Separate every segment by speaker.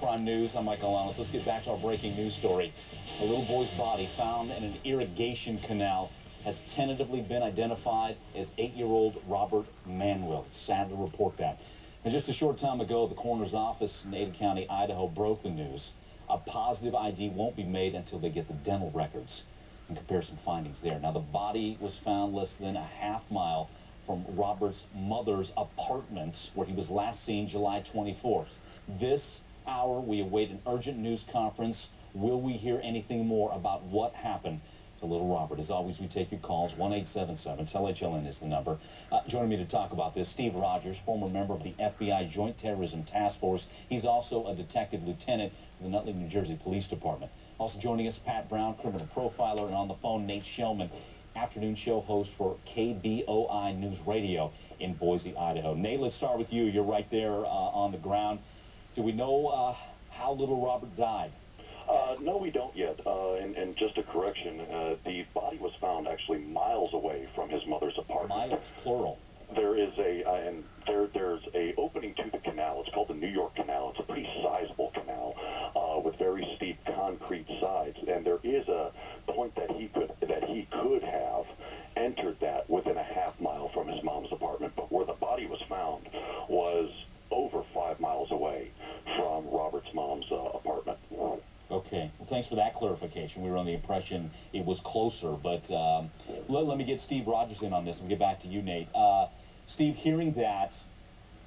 Speaker 1: Prime News. I'm Michael Allen. Let's get back to our breaking news story. A little boy's body found in an irrigation canal has tentatively been identified as 8-year-old Robert Manwill. It's sad to report that. And just a short time ago, the coroner's office in Ada County, Idaho, broke the news. A positive ID won't be made until they get the dental records and compare some findings there. Now, the body was found less than a half-mile from Robert's mother's apartment, where he was last seen July 24th. This hour, we await an urgent news conference. Will we hear anything more about what happened to little Robert? As always, we take your calls. 1-877-TEL-HLN is the number. Joining me to talk about this, Steve Rogers, former member of the FBI Joint Terrorism Task Force. He's also a detective lieutenant in the Nutley, New Jersey Police Department. Also joining us, Pat Brown, criminal profiler, and on the phone, Nate Shellman, afternoon show host for KBOI News Radio in Boise, Idaho. Nate, let's start with you. You're right there on the ground. Do we know how little Robert died?
Speaker 2: No, we don't yet. And just a correction, the body was found actually miles away from his mother's apartment.
Speaker 1: Miles, plural.
Speaker 2: There is there's a opening to the canal. It's called the New York Canal. It's a pretty sizable canal with very steep concrete sides, and there is a point that he could have entered that within a half-mile from his mom's apartment. But where the body was found was over 5 miles away from Robert's mom's apartment.
Speaker 1: Okay, well, thanks for that clarification. We were on the impression it was closer, but let me get Steve Rogers in on this and get back to you, Nate. Steve, hearing that,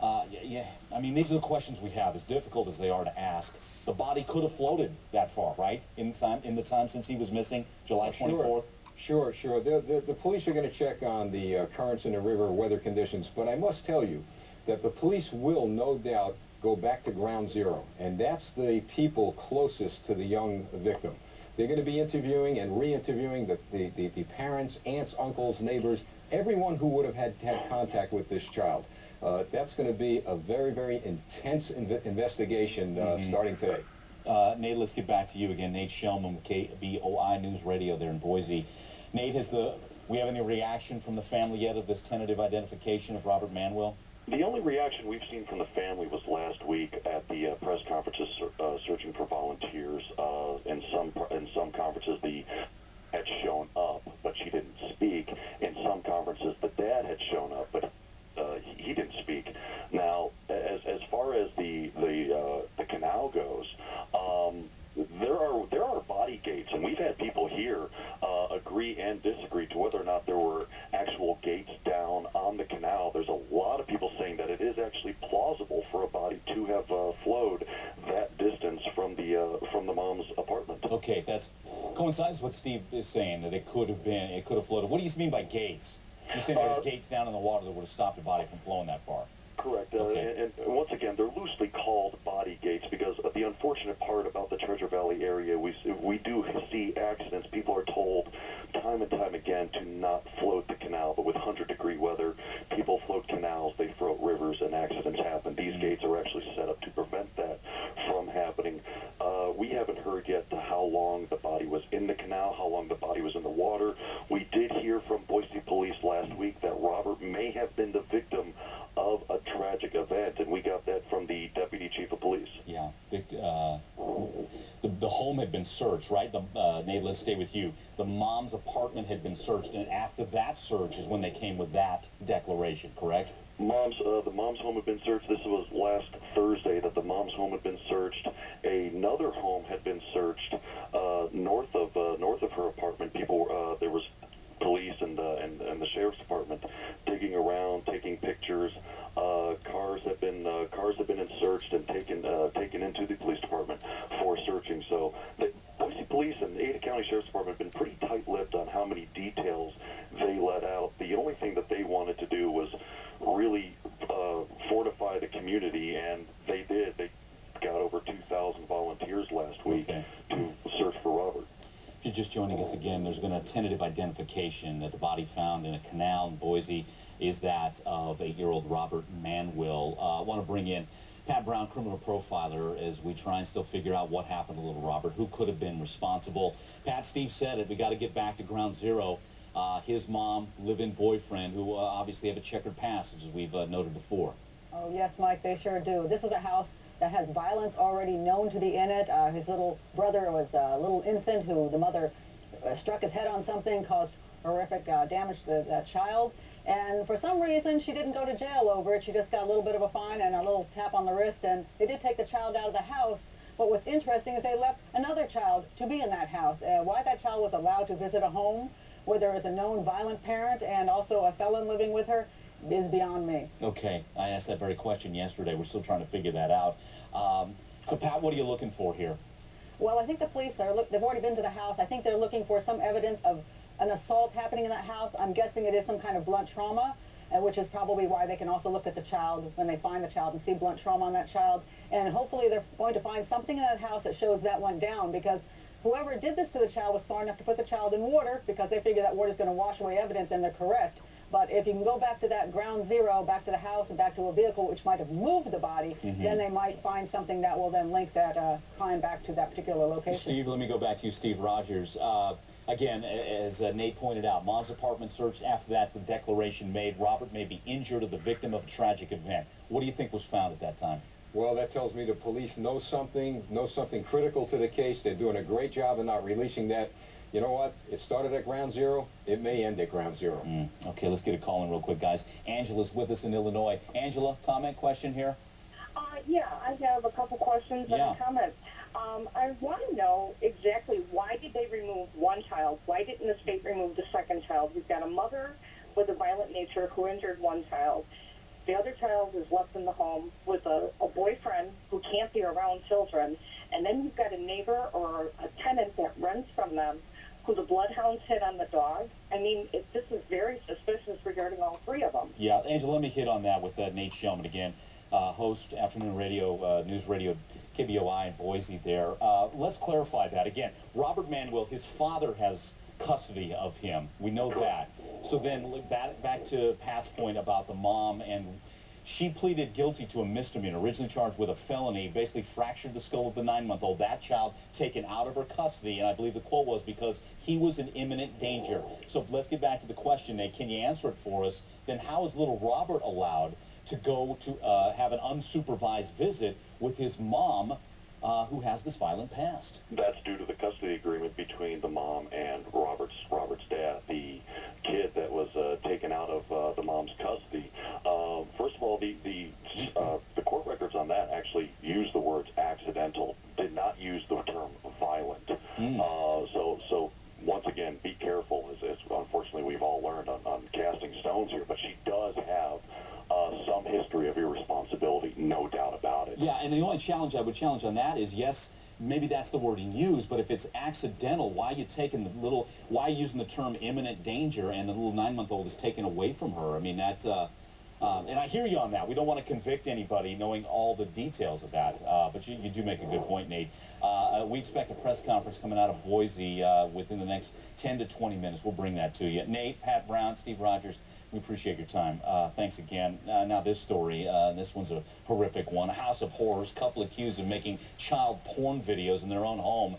Speaker 1: yeah, I mean, these are the questions we have, as difficult as they are to ask. The body could have floated that far, right, in the time since he was missing, July 24th?
Speaker 3: Sure. The police are going to check on the currents in the river, weather conditions, but I must tell you that the police will, no doubt, go back to ground zero, and that's the people closest to the young victim. They're going to be interviewing and re-interviewing the parents, aunts, uncles, neighbors, everyone who would have had contact with this child. That's going to be a very, very intense investigation starting today.
Speaker 1: Nate, let's get back to you again. Nate Shellman with KBOI News Radio there in Boise. Nate, we have any reaction from the family yet of this tentative identification of Robert Manwill?
Speaker 2: The only reaction we've seen from the family was last week at the press conferences searching for volunteers. In some conferences, the had shown up, but she didn't speak. In some conferences, the dad had shown up, but he didn't speak. Now, as far as the canal goes, there are body gates, and we've had people here agree and disagree to whether or not there were actual gates down on the canal. There's a lot of people saying that it is actually plausible for a body to have flowed that distance from the mom's apartment.
Speaker 1: Okay, that's coincides with what Steve is saying, that it could have floated. What do you mean by gates? You're saying there's gates down in the water that would have stopped a body from flowing that far?
Speaker 2: Correct.
Speaker 1: Okay.
Speaker 2: And once again, they're loosely called body gates because the unfortunate part about the Treasure Valley area, we do see accidents. People are told time and time again to not float the canal, but with 100-degree weather, people float canals, they float rivers, and accidents happen. These gates are actually set up to prevent that from happening. We haven't heard yet how long the body was in the canal, how long the body was in the water. We did hear from Boise police last week that Robert may have been the victim of a tragic event, and we got that from the deputy chief of police.
Speaker 1: Yeah, the home had been searched, right? Nate, let's stay with you. The mom's apartment had been searched, and after that search is when they came with that declaration, correct?
Speaker 2: The mom's home had been searched. This was last Thursday that the mom's home had been searched. Another home had been searched north of her apartment. People, there was police and the sheriff's department digging around, taking pictures. Cars have been searched and taken into the police department for searching. So the Boise Police and the Ada County Sheriff's Department have been pretty tight-lipped on how many details they let out. The only thing that they wanted to do was really fortify the community, and they did. They got over 2,000 volunteers last week to search for Robert.
Speaker 1: If you're just joining us again, there's been a tentative identification that the body found in a canal in Boise is that of 8-year-old Robert Manwill. I want to bring in Pat Brown, criminal profiler, as we try and still figure out what happened to little Robert, who could have been responsible. Pat, Steve said it, we got to get back to ground zero. His mom, live-in boyfriend, who obviously have a checkered past, as we've noted before.
Speaker 4: Oh, yes, Mike, they sure do. This is a house that has violence already known to be in it. His little brother was a little infant who the mother struck his head on something, caused horrific damage to that child. And for some reason, she didn't go to jail over it. She just got a little bit of a fine and a little tap on the wrist, and they did take the child out of the house. But what's interesting is they left another child to be in that house. Why that child was allowed to visit a home where there is a known violent parent and also a felon living with her is beyond me.
Speaker 1: Okay, I asked that very question yesterday. We're still trying to figure that out. So, Pat, what are you looking for here?
Speaker 4: Well, I think the police they've already been to the house. I think they're looking for some evidence of an assault happening in that house. I'm guessing it is some kind of blunt trauma, which is probably why they can also look at the child when they find the child and see blunt trauma on that child. And hopefully they're going to find something in that house that shows that went down, because whoever did this to the child was smart enough to put the child in water because they figure that water is going to wash away evidence, and they're correct. But if you can go back to that ground zero, back to the house and back to a vehicle which might have moved the body, then they might find something that will then link that crime back to that particular location.
Speaker 1: Steve, let me go back to you, Steve Rogers. Again, as Nate pointed out, Mom's apartment searched. After that, the declaration made Robert may be injured or the victim of a tragic event. What do you think was found at that time?
Speaker 3: Well, that tells me the police know something critical to the case. They're doing a great job of not releasing that. You know what? It started at ground zero. It may end at ground zero.
Speaker 1: Okay, let's get a call in real quick, guys. Angela's with us in Illinois. Angela, comment, question here?
Speaker 5: Yeah, I have a couple questions and a comment. I want to know exactly why did they remove one child? Why didn't the state remove the second child? We've got a mother with a violent nature who injured one child. The other child is left in the home with a boyfriend who can't be around children. And then you've got a neighbor or a tenant that rents from them who the bloodhounds hit on the dog. I mean, this is very suspicious regarding all three of them.
Speaker 1: Yeah, Angela, let me hit on that with Nate Shellman again, host, afternoon radio, news radio, KBOI in Boise there. Let's clarify that. Again, Robert Manwill, his father has custody of him. We know that. So then back to Pat's point about the mom, and she pleaded guilty to a misdemeanor, originally charged with a felony, basically fractured the skull of the 9-month-old. That child taken out of her custody, and I believe the quote was because he was in imminent danger. So let's get back to the question, Nate. Can you answer it for us? Then how is little Robert allowed to go to have an unsupervised visit with his mom, who has this violent past?
Speaker 2: That's due to the custody agreement between the mom and Robert's dad. The kid that was taken out of the mom's custody. First of all, the court records on that actually use the words accidental, did not use the term violent. So once again, be careful, as unfortunately we've all learned on casting stones here, but she does have some history of irresponsibility, no doubt about it.
Speaker 1: Yeah, and the only challenge I would challenge on that is, yes, maybe that's the wording used, but if it's accidental, why are you using the term imminent danger and the little 9-month-old is taken away from her? I mean, that, and I hear you on that. We don't want to convict anybody knowing all the details of that, but you do make a good point, Nate. We expect a press conference coming out of Boise within the next 10 to 20 minutes. We'll bring that to you. Nate, Pat Brown, Steve Rogers, we appreciate your time. Thanks again. Now this story, this one's a horrific one. A house of horrors, couple accused of making child porn videos in their own home.